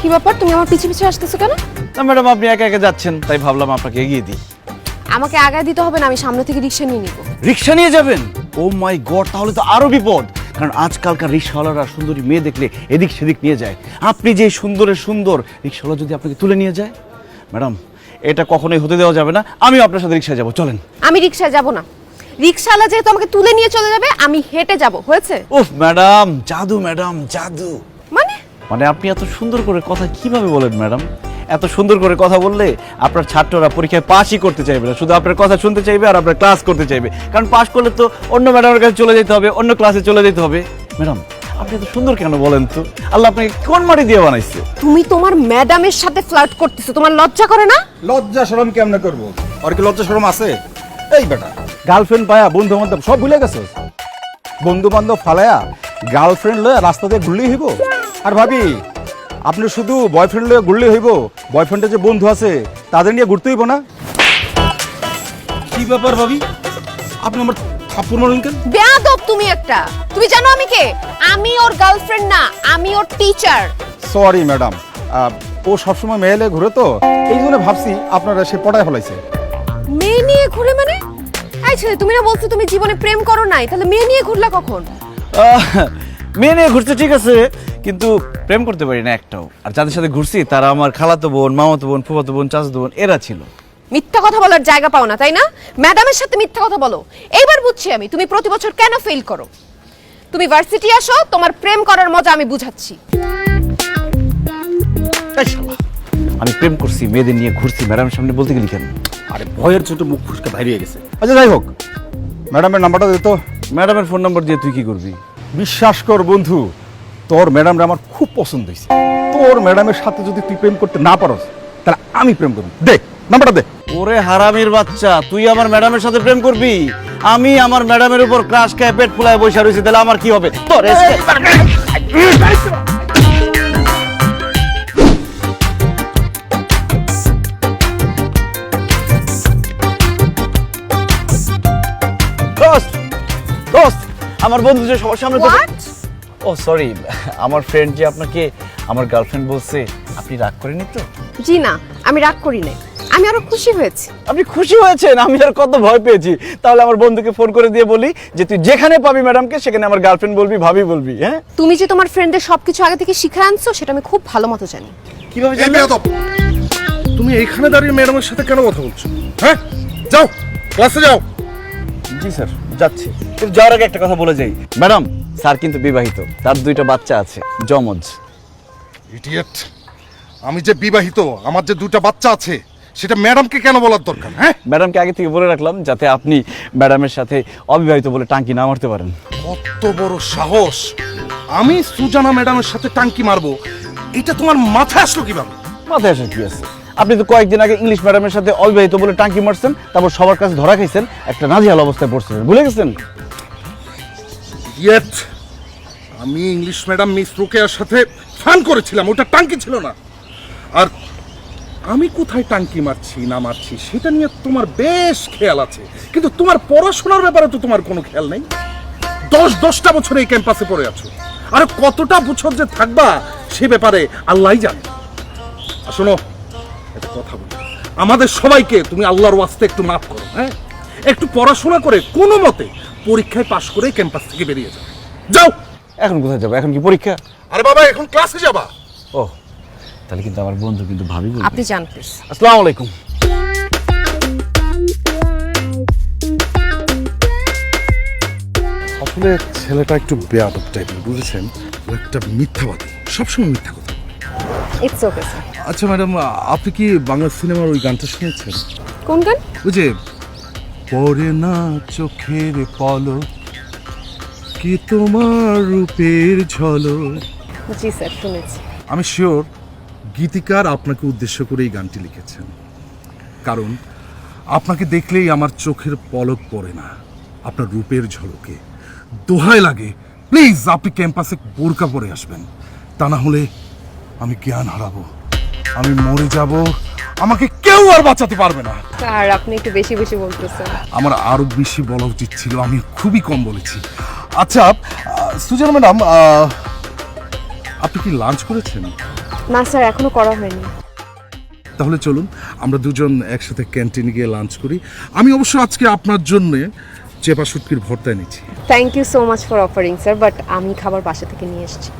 কি ব্যাপার, তুমি আমার পিছে পিছে আসতেছো কেন? না ম্যাডাম, আপনি একা একা যাচ্ছেন তাই ভাবলাম আপনাকে এগিয়ে দিই। আমাকে আগায় দিতে হবে না, আমি সামনে থেকে রিক্সা নিয়ে নিব। রিক্সা নিয়ে যাবেন? ও মাই গড, তাহলে তো আরো বিপদ। কারণ আজকালকার রিক্সাওয়ালারা সুন্দরী মেয়ে দেখলে এদিক সেদিক নিয়ে যায়। আপনি যে সুন্দরের সুন্দর, রিক্সাওয়ালা যদি আপনাকে তুলে নিয়ে যায়, ম্যাডাম এটা কখনোই হতে দেওয়া যাবে না। আমিও আপনার সাথে রিক্সায় যাব, চলেন। আমি রিক্সায় যাব না, রিক্সাওয়ালা যেহেতু আমাকে তুলে নিয়ে চলে যাবে, আমি হেঁটে যাব। হয়েছে? উফ ম্যাডাম, জাদু ম্যাডাম, জাদু। মানে আপনি এত সুন্দর করে কথা কিভাবে বলেন ম্যাডাম? এত সুন্দর করে কথা বললে আপনার ছাত্ররা পরীক্ষায় পাসই করতে চাইবে না, শুধু আপনার কথা শুনতে চাইবে আর আপনার ক্লাস করতে চাইবে। কারণ পাস করলে তো অন্য ম্যাডামের কাছে চলে যেতে হবে, অন্য ক্লাসে চলে যেতে হবে। ম্যাডাম আপনি এত সুন্দর কেন বলেন তো? আল্লাহ আপনাকে কোন মাটি দিয়ে বানাইছে? তুমি তোমার ম্যাডামের সাথে ফ্লার্ট করতেছো, তোমার লজ্জা করে না? লজ্জা শরম কেমনে করবো? আর কি লজ্জা শরম আছে? এই বেটা, গার্লফ্রেন্ড পায়া বন্ধু বান্ধব সব ভুলে গেছস? বন্ধু বান্ধব ফালায়া গার্লফ্রেন্ড লয়ে রাস্তা দিয়ে ঘুরলেই হইব? আর ভাবি, আপনি শুধু বয়ফ্রেন্ড লয়ে ঘুরলেই হইব? বয়ফ্রেন্ডের যে বন্ধু আছে তাদের নিয়ে ঘুরতে হইব না? কি ব্যাপার ভাবি, আপনি আমার থাপ্পড় মারুন কেন? বেয়াদব তুমি একটা। তুমি জানো আমি কে? আমি ওর গার্লফ্রেন্ড না, আমি ওর টিচার। সরি ম্যাডাম, ও সবসময় মেয়েলে ঘুরে তো, এই জন্য ভাবছি আপনারা সে পড়ায় ফেলাইছে। মেয়ে নিয়ে ঘুরে মানে? এই ছেলে, তুমি না বলছো তুমি জীবনে প্রেম করো নাই, তাহলে মেয়ে নিয়ে ঘুরলা কখন? মেয়ে নিয়ে ঘুরতে ঠিক আছে, কিন্তু প্রেম করতে পারি না একটাও। আর যাদের সাথে ঘুরছি তারা আমার খালাতো বোন, মামাতো বোন, ফুফাতো বোন, চাচাতো বোন, এরা ছিল। মিথ্যা কথা বলার জায়গা পাও না, তাই না? ম্যাডামের সাথে মিথ্যা কথা বলো। এইবার বুঝছি আমি তুমি প্রতি বছর কেন ফেল করো। তুমি ভার্সিটি আসো, তোমার প্রেম করার মজা আমি বুঝাচ্ছি। এই শালা, আমি প্রেম করছি, মেয়েদের নিয়ে ঘুরছি, ম্যাডামের সামনে বলতে গেলি কেন? আরে ভয়ের ছোট মুখ ফুসকে বাইরে গেছে। আচ্ছা যাই হোক, ম্যাডামের নাম্বারটা দে তো। ম্যাডামের ফোন নাম্বার দিয়ে তুই কি করবি? বিশ্বাস কর বন্ধু, তোর ম্যাডামরা আমার খুব পছন্দ হয়েছে। তোর ম্যাডামের সাথে যদি তুই প্রেম করতে না পারস, তাহলে আমি প্রেম করব। দে নাম্বারটা দে। ওরে হারামির বাচ্চা, তুই আমার ম্যাডামের সাথে প্রেম করবি? আমি আমার ম্যাডামের উপর ক্রাশ খেয়ে পেট ফুলায় বসে রয়েছি, তাহলে আমার কি হবে? তোর দোস্ত, দোস্ত, আমার বন্ধু যে সবার সামনে তো- হোয়াট? ও সরি, আমার ফ্রেন্ড যে আপনাকে আমার গার্লফ্রেন্ড বলছে, আপনি রাগ করেননি তো? জি না, আমি রাগ করি নাই, আমি আরো খুশি হয়েছি। আপনি খুশি হয়েছেন? আমি আর কত ভয় পেয়েছি। তাহলে আমার বন্ধুকে ফোন করে দিয়ে বলি যে তুই যেখানে পাবি ম্যাডামকে, সেখানে আমার গার্লফ্রেন্ড বলবি, ভাবি বলবি। হ্যাঁ, তুমি যে তোমার ফ্রেন্ডের সবকিছু আগে থেকে শিখে আনছো, সেটা আমি খুব ভালো মতো জানি। কিভাবে এই জানলে? বেয়াদব, তুমি এইখানে দাঁড়িয়ে ম্যাডামের সাথে কেন কথা বলছো? হ্যাঁ, যাও ক্লাসে যাও। জি স্যার, যাচ্ছি। কিন্তু যাওয়ার আগে একটা কথা বলে যাই। ম্যাডাম, স্যার কিন্তু বিবাহিত, তার 2টা বাচ্চা আছে, জমজ। ইডিয়েট, আমি যে বিবাহিত, আমার যে 2টা বাচ্চা আছে, সেটা ম্যাডামকে কেন বলার দরকার? হ্যাঁ, ম্যাডামকে আগে থেকে বলে রাখলাম যাতে আপনি ম্যাডামের সাথে অবিবাহিত বলে টাঙ্কি না মারতে পারেন। কত বড় সাহস! আমি সুজানা ম্যাডামের সাথে টাঙ্কি মারবো, এটা তোমার মাথায় আসলো কিভাবে? মাথায় আসার কি আছে? আপনি তো কয়েকদিন আগে ইংলিশ ম্যাডামের সাথে অবিবাহিত বলে টাঙ্কি মারছেন, তারপর সবার কাছে ধরা খাইছেন, একটা নাজেহাল অবস্থায় পড়ছেন, ভুলে গেছেন? ইয়েট, আমি ইংলিশ ম্যাডাম মিস রোকেয়ার সাথে ফান করেছিলাম, ওটা টাঙ্কি ছিল না। আর আমি কোথায় টাঙ্কি মারছি না মারছি সেটা নিয়ে তোমার বেশ খেয়াল আছে, কিন্তু তোমার পড়াশোনার ব্যাপারে তো তোমার কোনো খেয়াল নেই। 10টা বছর এই ক্যাম্পাসে পড়ে আছো, আর কতটা বছর যে থাকবা সে ব্যাপারে আল্লাহই জানে। আর শোনো, একটা কথা বলি, আমাদের সবাইকে তুমি আল্লাহর ওয়াস্তে একটু মাফ করো। হ্যাঁ, একটু পড়াশোনা করে কোনো মতে পরীক্ষায় পাশ করে ক্যাম্পাস থেকে বেরিয়ে যাও। যাও। এখন কোথায় যাবো? এখন কি পরীক্ষা? আরে বাবা, এখন ক্লাসে যাবা। ও, তাহলে কিন্তু আমার বন্ধু কিন্তু ভাবি বলবে। আপনি জান প্লিজ। আসসালামু আলাইকুম। আসলে ছেলেটা একটু বেয়াদব টাইপের, বুঝেছেন? ও একটা মিথ্যাবাদী, সবসময় মিথ্যা কথা। It's okay sir. আচ্ছা ম্যাডাম, আপনি কি বাংলা সিনেমার ওই গানটা শুনেছেন? কোন গান? ওই যে পড়ে না চোখের পলক, কি তোমার রূপের ঝলক। জি স্যার, শুনেছি। আমি শিওর গীতিকার আপনাকে উদ্দেশ্য করে এই গানটি লিখেছেন, কারণ আপনাকে দেখলেই আমার চোখের পলক পড়ে না আপনার রূপের ঝলকে। দোহাই লাগে, প্লিজ আপনি ক্যাম্পাসে বোরকা পরে আসবেন, তা না হলে আমি জ্ঞান হারাবো, আমি মরে যাব, আমাকে কেউ আর বাঁচাতে পারবে না। স্যার, আপনি একটু বেশি বেশি বলতেছেন। আমার আরো বেশি বলা উচিত ছিল, আমি খুবই কম বলেছি। আচ্ছা সুজানা ম্যাডাম, আপনি কি লাঞ্চ করেছেন? না স্যার, এখনো করা হয়নি। তাহলে চলুন আমরা দুজন একসাথে ক্যান্টিনে গিয়ে লাঞ্চ করি। আমি অবশ্য আজকে আপনার জন্য চেপা শুটকির ভর্তা এনেছি। Thank you so much for offering sir, but আমি খাবার বাসা থেকে নিয়ে এসেছি।